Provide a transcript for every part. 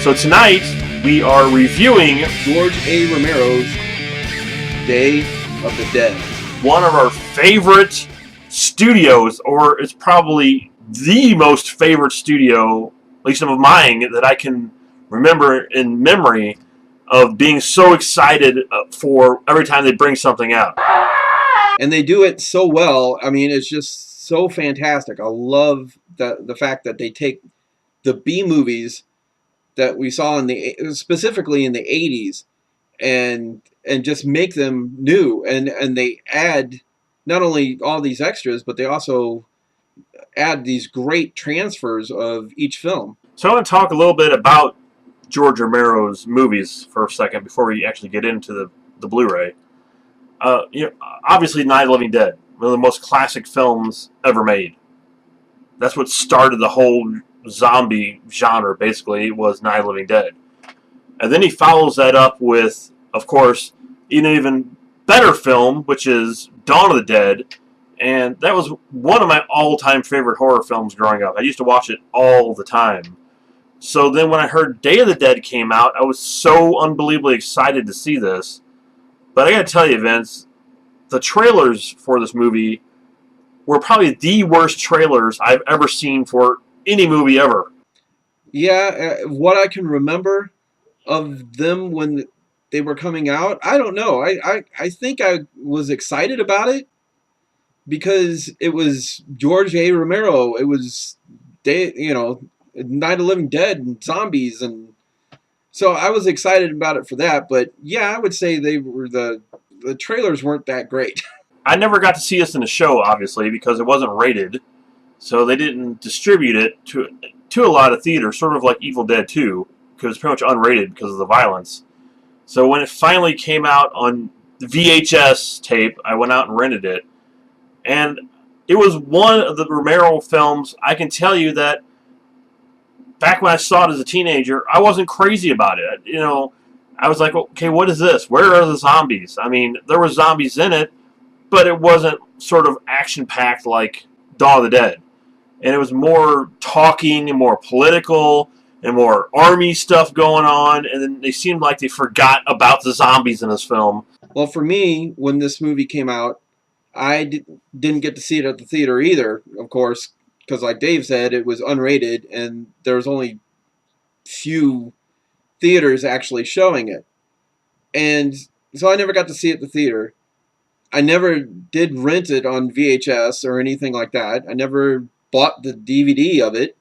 So tonight we are reviewing George A. Romero's Day of the Dead. One of our favorite studios, or it's probably the most favorite studio, at least of mine, that I can remember in memory of being so excited for every time they bring something out. And they do it so well. I mean, it's just so fantastic. I love the fact that they take the B movies that we saw specifically in the 80s and just make them new, and they add not only all these extras, but they also add these great transfers of each film. So I want to talk a little bit about George Romero's movies for a second before we actually get into the Blu-ray. Obviously Night of the Living Dead, one of the most classic films ever made. That's what started the whole zombie genre, basically, was Night of the Living Dead. And then he follows that up with, of course, an even better film, which is Dawn of the Dead. And that was one of my all-time favorite horror films growing up. I used to watch it all the time. So then when I heard Day of the Dead came out, I was so unbelievably excited to see this. But I gotta tell you, Vince, the trailers for this movie were probably the worst trailers I've ever seen for any movie ever. Yeah, what I can remember of them when they were coming out, I don't know. I think I was excited about it because it was George A. Romero. It was Night of the Living Dead and zombies, and so I was excited about it for that. But yeah, I would say the trailers weren't that great. I never got to see this in the show, obviously, because it wasn't rated. So they didn't distribute it to a lot of theaters, sort of like Evil Dead 2, because it's pretty much unrated because of the violence. So when it finally came out on VHS tape, I went out and rented it. And it was one of the Romero films, I can tell you that back when I saw it as a teenager, I wasn't crazy about it. I was like, okay, what is this? Where are the zombies? I mean, there were zombies in it, but it wasn't sort of action-packed like Dawn of the Dead. And it was more talking and more political and more army stuff going on. And then they seemed like they forgot about the zombies in this film. Well, for me, when this movie came out, I didn't get to see it at the theater either, of course, because like Dave said, it was unrated and there was only few theaters actually showing it. And so I never got to see it at the theater. I never did rent it on VHS or anything like that. I never bought the DVD of it.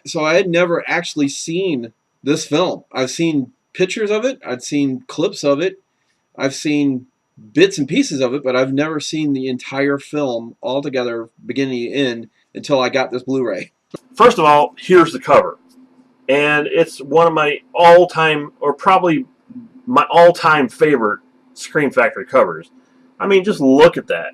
So I had never actually seen this film. I've seen pictures of it. I've seen clips of it. I've seen bits and pieces of it, but I've never seen the entire film altogether, beginning to end, until I got this Blu-ray. First of all, here's the cover. And it's one of my all-time, or probably my all-time favorite Scream Factory covers. I mean, just look at that.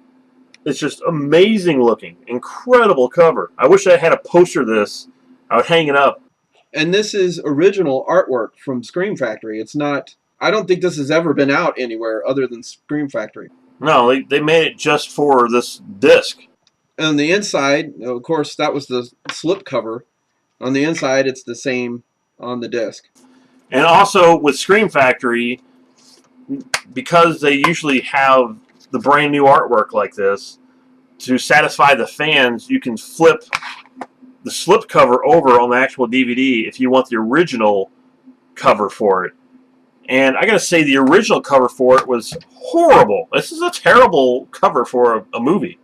It's just amazing looking. Incredible cover. I wish I had a poster of this. I would hang it up. And this is original artwork from Scream Factory. It's not... I don't think this has ever been out anywhere other than Scream Factory. No, they made it just for this disc. On the inside, of course, that was the slip cover. On the inside, it's the same on the disc. And also with Scream Factory, because they usually have the brand new artwork like this, to satisfy the fans, you can flip the slip cover over on the actual DVD if you want the original cover for it. And I gotta say, the original cover for it was horrible. This is a terrible cover for a movie.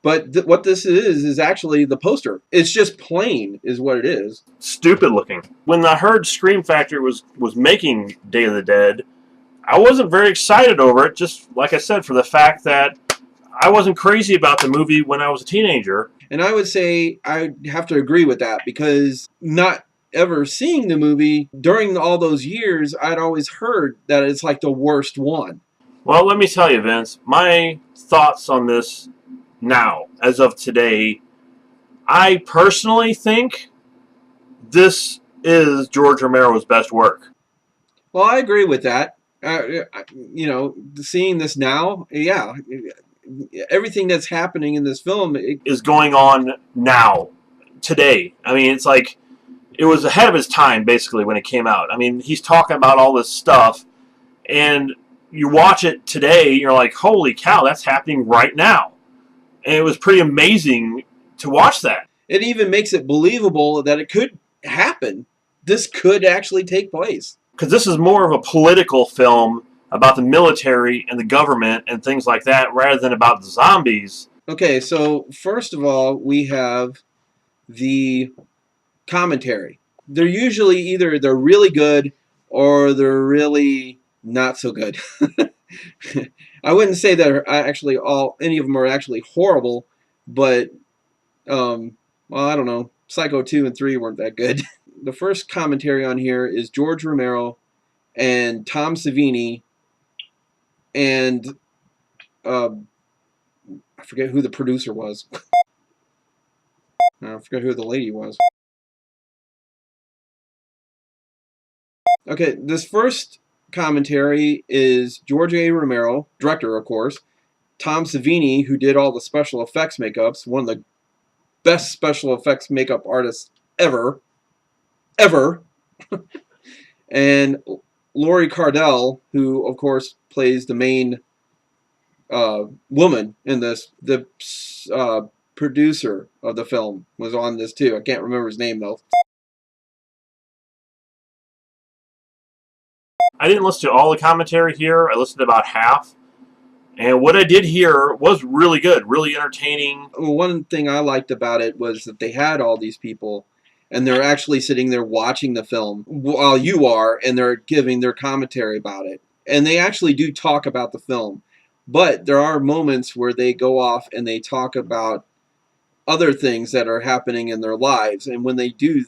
But what this is actually the poster. It's just plain, is what it is. Stupid looking. When I heard Scream Factory was making Day of the Dead, I wasn't very excited over it, just like I said, for the fact that I wasn't crazy about the movie when I was a teenager. And I would say I have to agree with that, because not ever seeing the movie during all those years, I'd always heard that it's like the worst one. Well, let me tell you, Vince, my thoughts on this now, as of today, I personally think this is George Romero's best work. Well, I agree with that. Seeing this now, yeah, everything that's happening in this film is going on now, today. I mean, it's like it was ahead of his time, basically, when it came out. I mean, he's talking about all this stuff, and you watch it today, and you're like, holy cow, that's happening right now. And it was pretty amazing to watch that. It even makes it believable that it could happen. This could actually take place. Because this is more of a political film about the military and the government and things like that, rather than about the zombies. Okay, so first of all, we have the commentary. They're usually either they're really good or they're really not so good. I wouldn't say that actually any of them are actually horrible, but well, I don't know. Psycho 2 and 3 weren't that good. The first commentary on here is George Romero and Tom Savini and I forget who the producer was. I forget who the lady was. Okay, this first commentary is George A. Romero, director, of course. Tom Savini, who did all the special effects makeups, one of the best special effects makeup artists ever. And Laurie Cardell, who, of course, plays the main woman in this. The producer of the film was on this, too. I can't remember his name, though. I didn't listen to all the commentary here. I listened to about half. And what I did hear was really good, really entertaining. One thing I liked about it was that they had all these people, and they're actually sitting there watching the film while you are, and they're giving their commentary about it. And they actually do talk about the film. But there are moments where they go off and they talk about other things that are happening in their lives. And when they do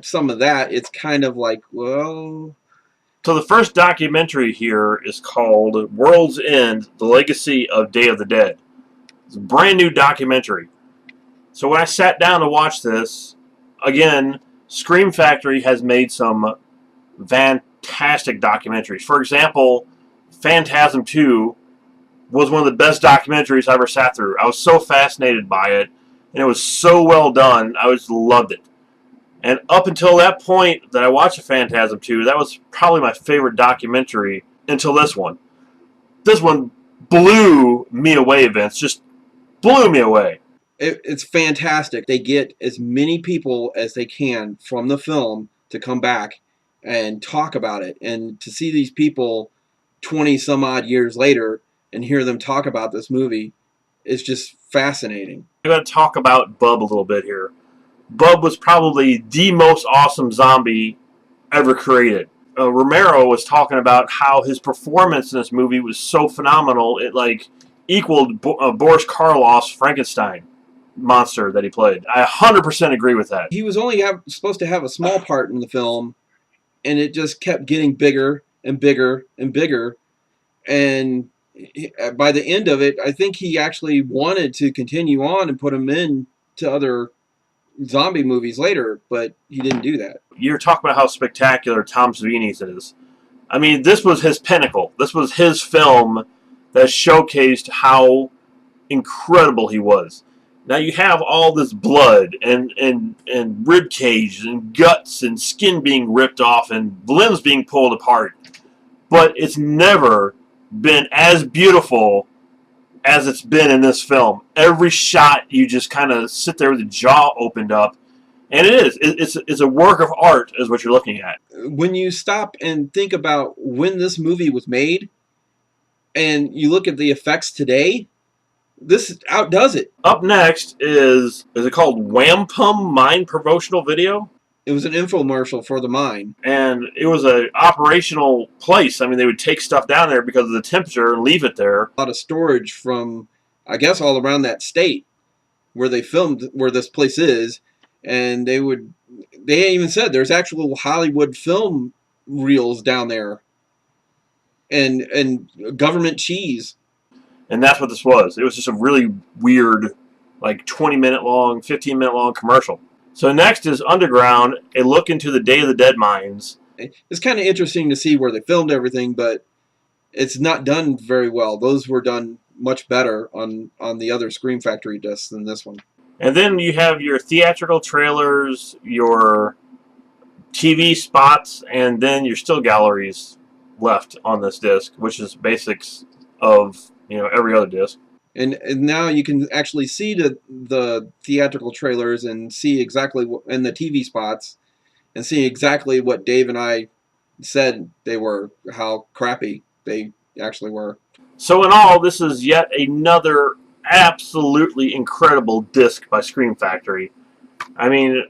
some of that, it's kind of like, well... So the first documentary here is called World's End, The Legacy of Day of the Dead. It's a brand new documentary. So when I sat down to watch this, again, Scream Factory has made some fantastic documentaries. For example, Phantasm 2 was one of the best documentaries I ever sat through. I was so fascinated by it, and it was so well done. I just loved it. And up until that point that I watched the Phantasm 2, that was probably my favorite documentary until this one. This one blew me away, Vince. Just blew me away. It's fantastic. They get as many people as they can from the film to come back and talk about it. And to see these people 20 some odd years later and hear them talk about this movie is just fascinating. I got to talk about Bub a little bit here. Bub was probably the most awesome zombie ever created. Romero was talking about how his performance in this movie was so phenomenal, it like equaled Boris Karloff's Frankenstein monster that he played. I 100% agree with that. He was only supposed to have a small part in the film, and it just kept getting bigger and bigger and bigger. And by the end of it, I think he actually wanted to continue on and put him in to other zombie movies later, but he didn't do that. You're talking about how spectacular Tom Savini's is. I mean, this was his pinnacle. This was his film that showcased how incredible he was. Now you have all this blood and rib cage and guts and skin being ripped off and limbs being pulled apart, but it's never been as beautiful as it's been in this film. Every shot, you just kind of sit there with the jaw opened up, and it is. It's a work of art, is what you're looking at. When you stop and think about when this movie was made, and you look at the effects today, this outdoes it. Up next is it called Wampum Mine promotional video? It was an infomercial for the mine. And it was an operational place. I mean, they would take stuff down there because of the temperature and leave it there. A lot of storage from, I guess, all around that state where they filmed, where this place is. And they even said there's actual Hollywood film reels down there. And government cheese. And that's what this was. It was just a really weird, like 20-minute long, 15-minute long commercial. So next is Underground, a look into the Day of the Dead mines. It's kind of interesting to see where they filmed everything, but it's not done very well. Those were done much better on the other Scream Factory discs than this one. And then you have your theatrical trailers, your TV spots, and then your still galleries left on this disc, which is basics of every other disc. And now you can actually see the theatrical trailers and see exactly and the TV spots and see exactly what Dave and I said they were, how crappy they actually were. So in all, this is yet another absolutely incredible disc by Scream Factory. I mean,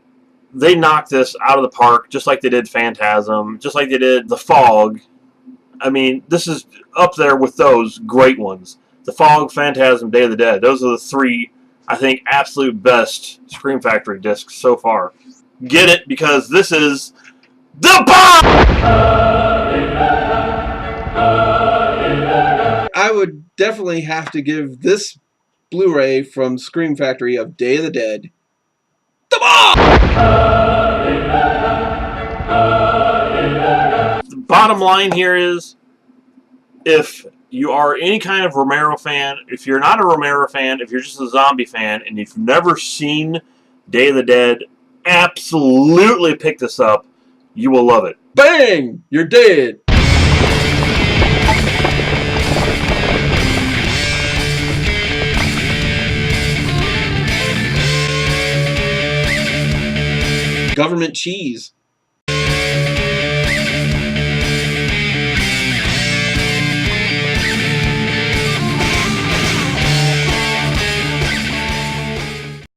they knocked this out of the park, just like they did Phantasm, just like they did The Fog. I mean, this is up there with those great ones. The Fog, Phantasm, Day of the Dead. Those are the three, I think, absolute best Scream Factory discs so far. Get it, because this is the bomb! I would definitely have to give this Blu-ray from Scream Factory of Day of the Dead the bomb! The bottom line here is, if you are any kind of Romero fan, if you're not a Romero fan, if you're just a zombie fan, and you've never seen Day of the Dead, absolutely pick this up. You will love it. Bang! You're dead! Government cheese.